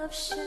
of shadows.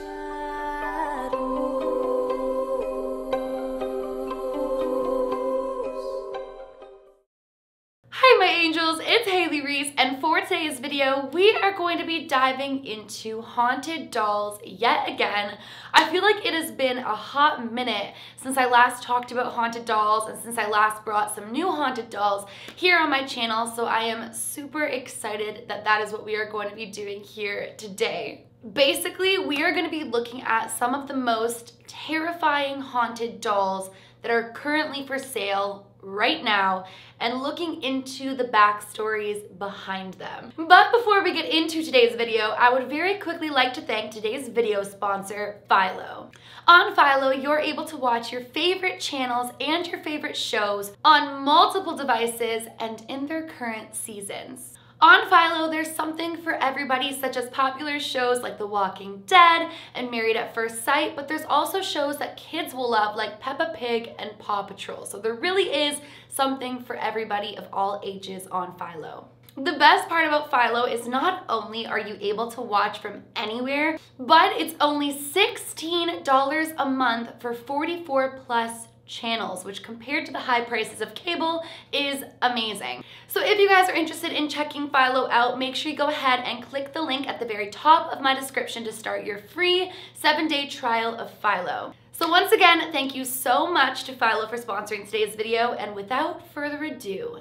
Hi my angels, it's Hailey Reese, and for today's video we are going to be diving into haunted dolls yet again. I feel like it has been a hot minute since I last talked about haunted dolls and since I last brought some new haunted dolls here on my channel, so I am super excited that that is what we are going to be doing here today. Basically, we are going to be looking at some of the most terrifying haunted dolls that are currently for sale right now and looking into the backstories behind them. But before we get into today's video, I would very quickly like to thank today's video sponsor, Philo. On Philo, you're able to watch your favorite channels and your favorite shows on multiple devices and in their current seasons. On Philo, there's something for everybody, such as popular shows like The Walking Dead and Married at First Sight, but there's also shows that kids will love like Peppa Pig and Paw Patrol. So there really is something for everybody of all ages on Philo. The best part about Philo is not only are you able to watch from anywhere, but it's only $16 a month for 44 plus channels, which compared to the high prices of cable is amazing. So if you guys are interested in checking Philo out, make sure you go ahead and click the link at the very top of my description to start your free 7-day trial of Philo. So once again, thank you so much to Philo for sponsoring today's video, and without further ado,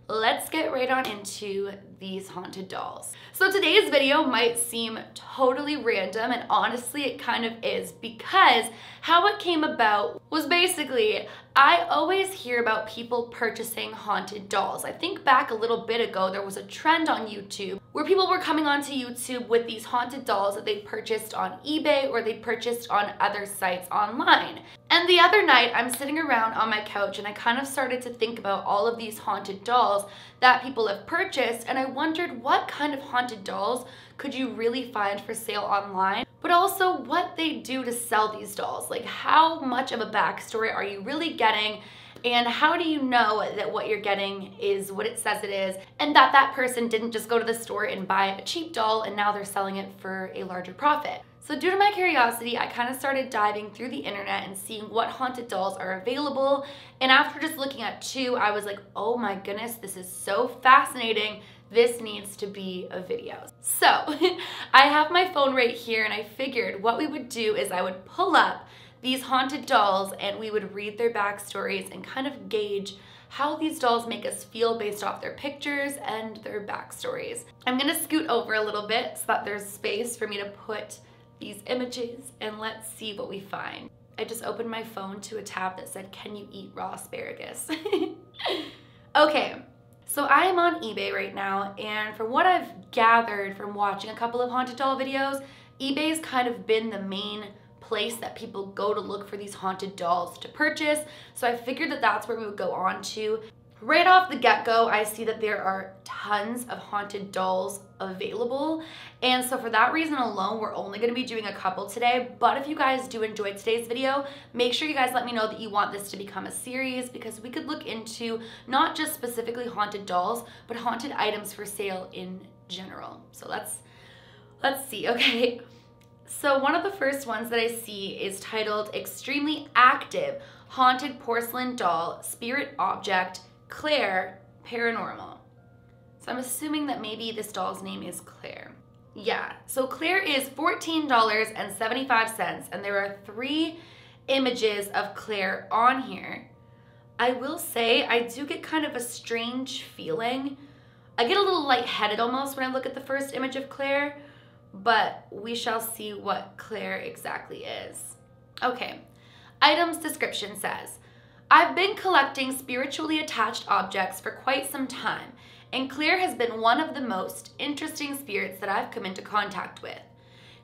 let's get right on into these haunted dolls. So today's video might seem totally random, and honestly it kind of is, because how it came about was basically, I always hear about people purchasing haunted dolls. I think back a little bit ago there was a trend on YouTube where people were coming onto YouTube with these haunted dolls that they purchased on eBay or they purchased on other sites online. And the other night I'm sitting around on my couch and I kind of started to think about all of these haunted dolls that people have purchased, and I wondered what kind of haunted dolls could you really find for sale online, but also what they do to sell these dolls. Like, how much of a backstory are you really getting, and how do you know that what you're getting is what it says it is, and that that person didn't just go to the store and buy a cheap doll and now they're selling it for a larger profit. So due to my curiosity, I kind of started diving through the internet and seeing what haunted dolls are available, and after just looking at two, I was like, oh my goodness, this is so fascinating. This needs to be a video. So I have my phone right here, and I figured what we would do is I would pull up these haunted dolls and we would read their backstories and kind of gauge how these dolls make us feel based off their pictures and their backstories. I'm gonna scoot over a little bit so that there's space for me to put these images, and let's see what we find. I just opened my phone to a tab that said, can you eat raw asparagus? Okay, so I am on eBay right now, and from what I've gathered from watching a couple of haunted doll videos, eBay's kind of been the main place that people go to look for these haunted dolls to purchase, so I figured that that's where we would go on to. Right off the get-go, I see that there are tons of haunted dolls available, and so for that reason alone, we're only going to be doing a couple today. But if you guys do enjoy today's video, make sure you guys let me know that you want this to become a series, because we could look into not just specifically haunted dolls, but haunted items for sale in general. So let's see. Okay, so one of the first ones that I see is titled Extremely Active Haunted Porcelain Doll Spirit Object Claire Paranormal. So I'm assuming that maybe this doll's name is Claire. Yeah, so Claire is $14.75, and there are 3 images of Claire on here. I will say I do get kind of a strange feeling. I get a little lightheaded almost when I look at the first image of Claire, but we shall see what Claire exactly is. Okay, item's description says, I've been collecting spiritually attached objects for quite some time, and Claire has been one of the most interesting spirits that I've come into contact with.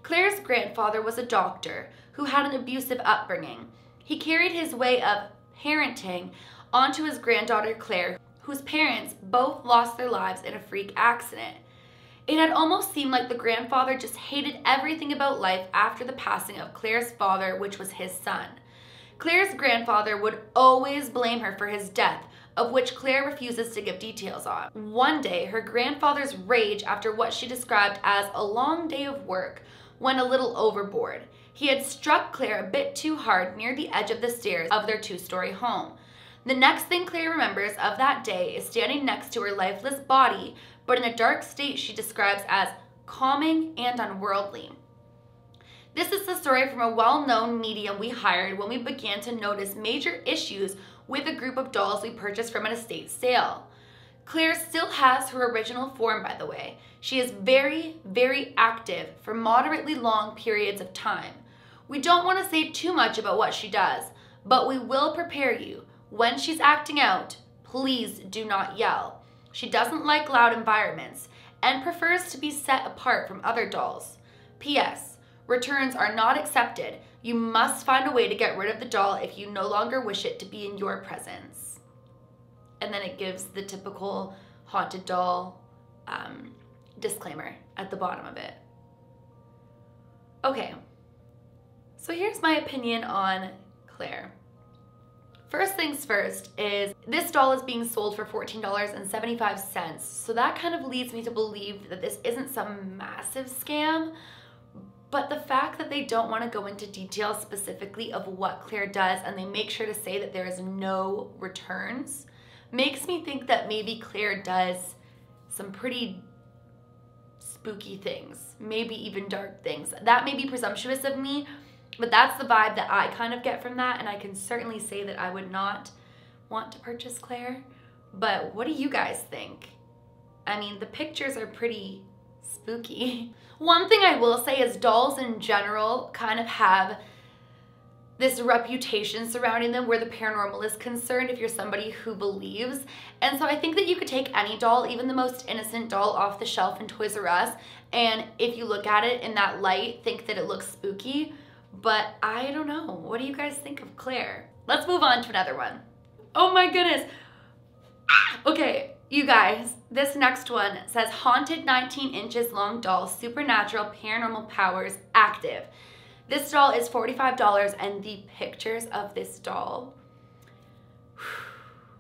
Claire's grandfather was a doctor who had an abusive upbringing. He carried his way of parenting onto his granddaughter Claire, whose parents both lost their lives in a freak accident. It had almost seemed like the grandfather just hated everything about life after the passing of Claire's father, which was his son. Claire's grandfather would always blame her for his death, of which Claire refuses to give details on. One day, her grandfather's rage after what she described as a long day of work went a little overboard. He had struck Claire a bit too hard near the edge of the stairs of their two-story home. The next thing Claire remembers of that day is standing next to her lifeless body, but in a dark state she describes as calming and unworldly. This is the story from a well-known medium we hired when we began to notice major issues with a group of dolls we purchased from an estate sale. Claire still has her original form, by the way. She is very, very active for moderately long periods of time. We don't want to say too much about what she does, but we will prepare you. When she's acting out, please do not yell. She doesn't like loud environments and prefers to be set apart from other dolls. P.S. Returns are not accepted. You must find a way to get rid of the doll if you no longer wish it to be in your presence. And then it gives the typical haunted doll disclaimer at the bottom of it. Okay, so here's my opinion on Claire. First things first is this doll is being sold for $14.75, so that kind of leads me to believe that this isn't some massive scam, but the fact that they don't want to go into detail specifically of what Claire does and they make sure to say that there is no returns makes me think that maybe Claire does some pretty spooky things, maybe even dark things. That may be presumptuous of me, but that's the vibe that I kind of get from that, and I can certainly say that I would not want to purchase Claire. But what do you guys think? I mean, the pictures are pretty spooky. One thing I will say is dolls in general kind of have this reputation surrounding them where the paranormal is concerned if you're somebody who believes. And so I think that you could take any doll, even the most innocent doll off the shelf in Toys R Us, and if you look at it in that light, think that it looks spooky. But I don't know. What do you guys think of Claire? Let's move on to another one. Oh my goodness. Okay, you guys, this next one says haunted 19 inches long doll, supernatural paranormal powers active. This doll is $45 and the pictures of this doll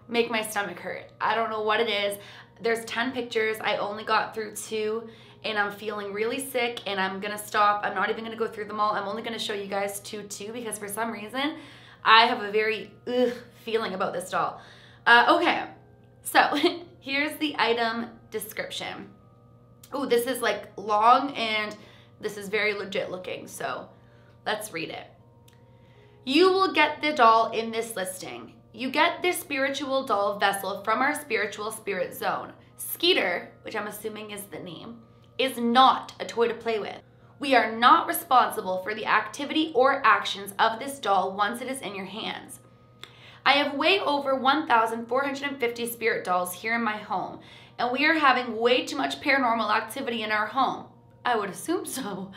make my stomach hurt. I don't know what it is. There's 10 pictures. I only got through 2 and I'm feeling really sick and I'm gonna stop. I'm not even gonna go through them all. I'm only gonna show you guys 2 because for some reason I have a very feeling about this doll. Okay, so here's the item description. Oh, this is like long and this is very legit looking, so let's read it. You will get the doll in this listing. You get this spiritual doll vessel from our spiritual spirit zone. Skeeter, which I'm assuming is the name, is not a toy to play with. We are not responsible for the activity or actions of this doll once it is in your hands. I have way over 1,450 spirit dolls here in my home, and we are having way too much paranormal activity in our home. I would assume so.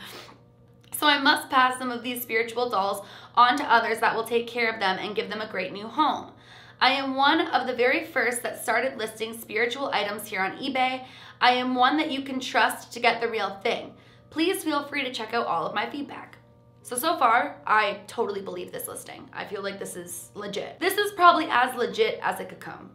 So I must pass some of these spiritual dolls on to others that will take care of them and give them a great new home. I am one of the very first that started listing spiritual items here on eBay. I am one that you can trust to get the real thing. Please feel free to check out all of my feedback. So far, I totally believe this listing. I feel like this is legit. This is probably as legit as it could come.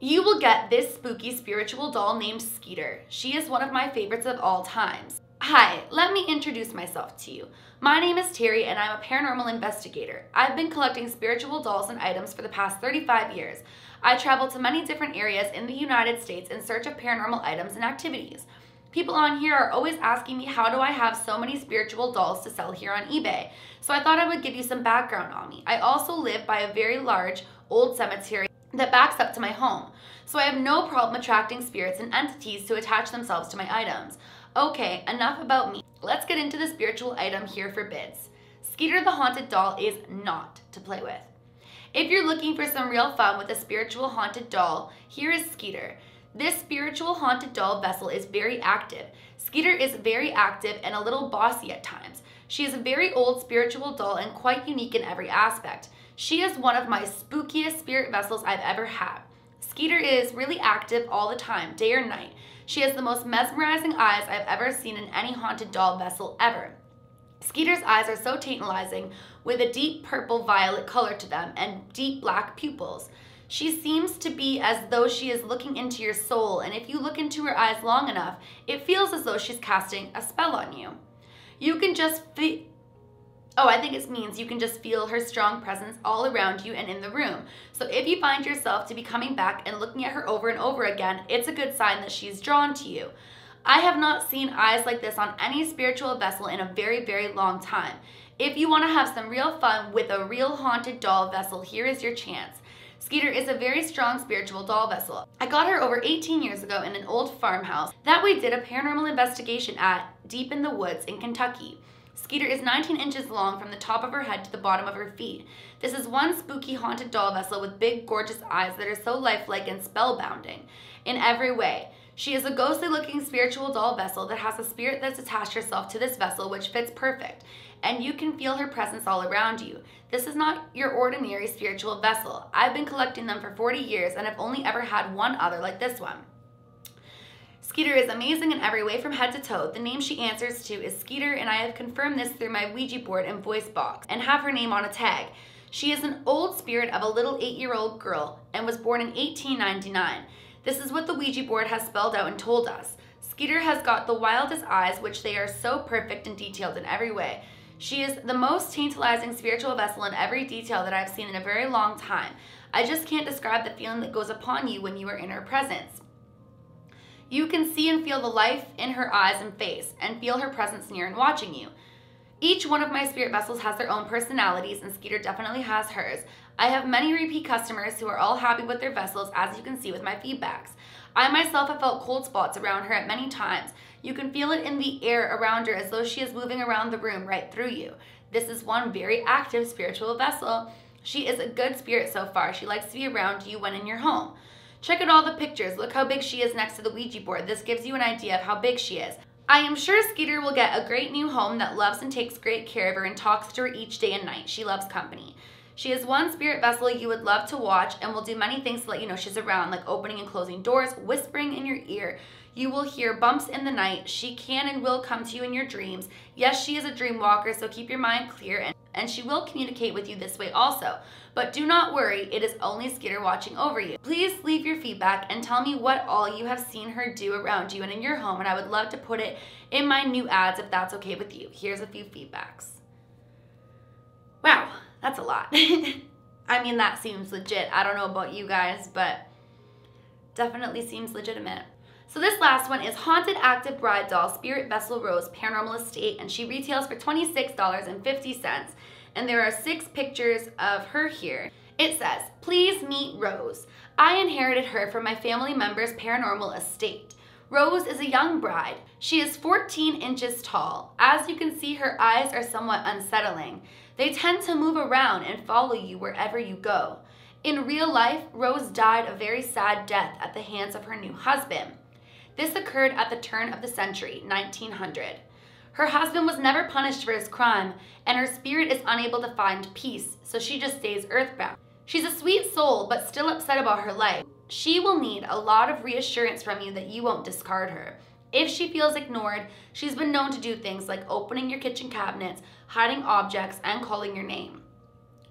You will get this spooky spiritual doll named Skeeter. She is one of my favorites of all times. Hi, let me introduce myself to you. My name is Terry and I'm a paranormal investigator. I've been collecting spiritual dolls and items for the past 35 years. I travel to many different areas in the United States in search of paranormal items and activities. People on here are always asking me how do I have so many spiritual dolls to sell here on eBay. So I thought I would give you some background on me. I also live by a very large old cemetery that backs up to my home. So I have no problem attracting spirits and entities to attach themselves to my items. Okay, enough about me. Let's get into the spiritual item here for bids. Skeeter the haunted doll is not to play with. If you're looking for some real fun with a spiritual haunted doll, here is Skeeter. This spiritual haunted doll vessel is very active. Skeeter is very active and a little bossy at times. She is a very old spiritual doll and quite unique in every aspect. She is one of my spookiest spirit vessels I've ever had. Skeeter is really active all the time, day or night. She has the most mesmerizing eyes I've ever seen in any haunted doll vessel ever. Skeeter's eyes are so tantalizing with a deep purple violet color to them and deep black pupils. She seems to be as though she is looking into your soul, and if you look into her eyes long enough, it feels as though she's casting a spell on you. You can just feel... Oh, I think it means you can just feel her strong presence all around you and in the room. So if you find yourself to be coming back and looking at her over and over again, it's a good sign that she's drawn to you. I have not seen eyes like this on any spiritual vessel in a very, very long time. If you want to have some real fun with a real haunted doll vessel, here is your chance. Skeeter is a very strong spiritual doll vessel. I got her over 18 years ago in an old farmhouse that we did a paranormal investigation at deep in the woods in Kentucky. Skeeter is 19 inches long from the top of her head to the bottom of her feet. This is one spooky haunted doll vessel with big gorgeous eyes that are so lifelike and spellbounding in every way. She is a ghostly looking spiritual doll vessel that has a spirit that's attached herself to this vessel, which fits perfect, and you can feel her presence all around you. This is not your ordinary spiritual vessel. I've been collecting them for 40 years and I've only ever had one other like this one. Skeeter is amazing in every way from head to toe. The name she answers to is Skeeter, and I have confirmed this through my Ouija board and voice box and have her name on a tag. She is an old spirit of a little 8-year-old girl and was born in 1899. This is what the Ouija board has spelled out and told us. Skeeter has got the wildest eyes, which they are so perfect and detailed in every way. She is the most tantalizing spiritual vessel in every detail that I've seen in a very long time. I just can't describe the feeling that goes upon you when you are in her presence. You can see and feel the life in her eyes and face, and feel her presence near and watching you. Each one of my spirit vessels has their own personalities, and Skeeter definitely has hers. I have many repeat customers who are all happy with their vessels, as you can see with my feedbacks. I myself have felt cold spots around her at many times. You can feel it in the air around her as though she is moving around the room right through you. This is one very active spiritual vessel. She is a good spirit so far. She likes to be around you when in your home. Check out all the pictures. Look how big she is next to the Ouija board. This gives you an idea of how big she is. I am sure Skeeter will get a great new home that loves and takes great care of her and talks to her each day and night. She loves company. She is one spirit vessel you would love to watch and will do many things to let you know she's around, like opening and closing doors, whispering in your ear. You will hear bumps in the night. She can and will come to you in your dreams. Yes, she is a dream walker, so keep your mind clear, and she will communicate with you this way also. But do not worry, it is only Skeeter watching over you. Please leave your feedback and tell me what all you have seen her do around you and in your home, and I would love to put it in my new ads if that's okay with you. Here's a few feedbacks. Wow, that's a lot. I mean, that seems legit. I don't know about you guys, but definitely seems legitimate. So this last one is Haunted Active Bride Doll Spirit Vessel Rose Paranormal Estate, and she retails for $26.50. And there are 6 pictures of her here. It says, "Please meet Rose. I inherited her from my family member's paranormal estate. Rose is a young bride. She is 14 inches tall. As you can see, her eyes are somewhat unsettling. They tend to move around and follow you wherever you go. In real life, Rose died a very sad death at the hands of her new husband. This occurred at the turn of the century, 1900. Her husband was never punished for his crime, and her spirit is unable to find peace, so she just stays earthbound. She's a sweet soul, but still upset about her life. She will need a lot of reassurance from you that you won't discard her. If she feels ignored, she's been known to do things like opening your kitchen cabinets, hiding objects, and calling your name.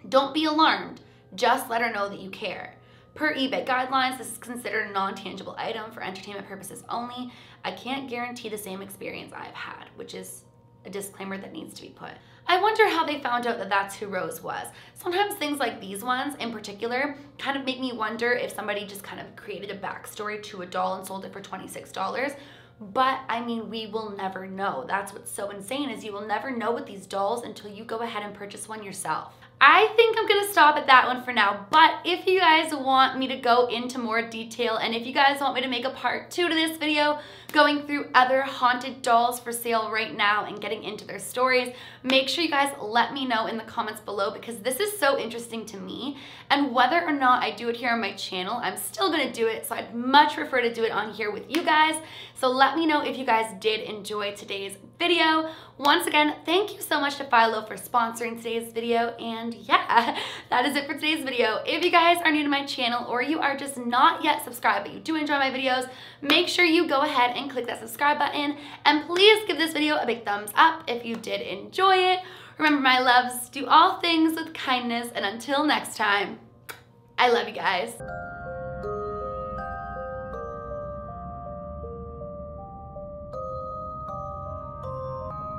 Don't be alarmed. Just let her know that you care. Per eBay guidelines, this is considered a non-tangible item for entertainment purposes only. I can't guarantee the same experience I've had," which is a disclaimer that needs to be put. I wonder how they found out that that's who Rose was. Sometimes things like these ones in particular kind of make me wonder if somebody just kind of created a backstory to a doll and sold it for $26. But I mean, we will never know. That's what's so insane, is you will never know with these dolls until you go ahead and purchase one yourself. I think I'm gonna stop at that one for now, but if you guys want me to go into more detail, and if you guys want me to make a part 2 to this video, going through other haunted dolls for sale right now and getting into their stories, make sure you guys let me know in the comments below, because this is so interesting to me, and whether or not I do it here on my channel, I'm still gonna do it, so I'd much prefer to do it on here with you guys. So let me know if you guys did enjoy today's video. Once again, thank you so much to Philo for sponsoring today's video, and yeah, that is it for today's video. If you guys are new to my channel, or you are just not yet subscribed but you do enjoy my videos, make sure you go ahead and click that subscribe button, and please give this video a big thumbs up if you did enjoy it. Remember, my loves, do all things with kindness, and until next time, I love you guys.